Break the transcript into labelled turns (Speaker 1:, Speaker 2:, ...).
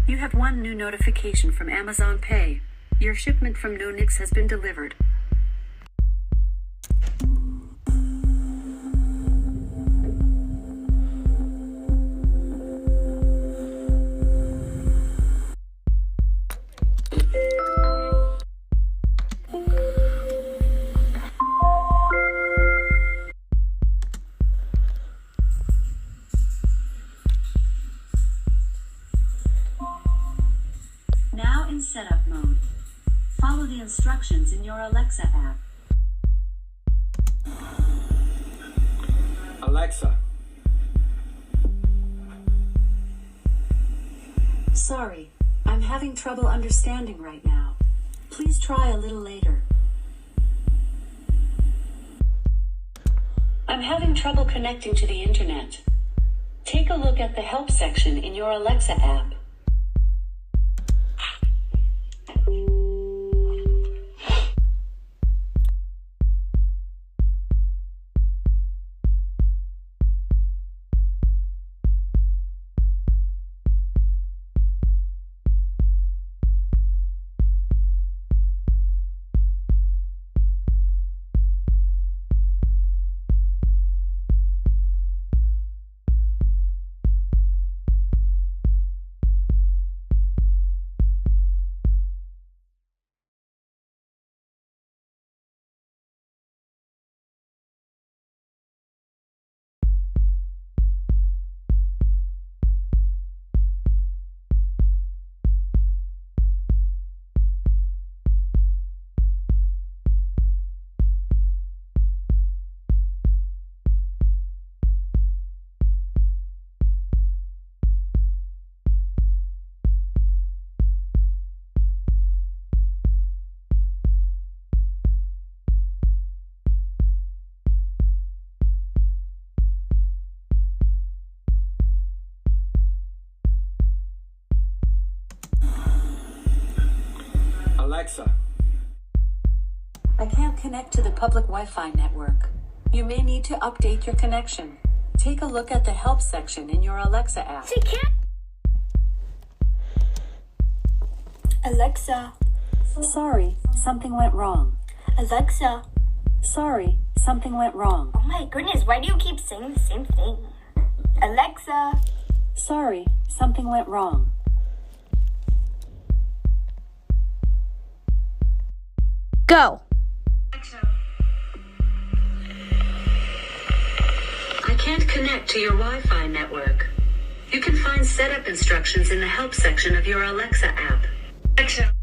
Speaker 1: You have one new notification from Amazon Pay. Your shipment from Nonix has been delivered. Now in setup mode. Follow the instructions in your Alexa app.
Speaker 2: Alexa.
Speaker 1: Sorry, I'm having trouble understanding right now. Please try a little later. I'm having trouble connecting to the internet. Take a look at the help section in your Alexa app.
Speaker 2: Alexa.
Speaker 1: I can't connect to the public Wi-Fi network. You may need to update your connection. Take a look at the help section in your Alexa app.
Speaker 3: She can't. Alexa.
Speaker 1: Sorry, something went wrong.
Speaker 3: Alexa.
Speaker 1: Sorry, something went wrong.
Speaker 3: Oh my goodness, why do you keep saying the same thing? Alexa.
Speaker 1: Sorry, something went wrong.
Speaker 3: Go.
Speaker 1: I can't connect to your Wi-Fi network. You can find setup instructions in the help section of your Alexa app.
Speaker 4: Alexa.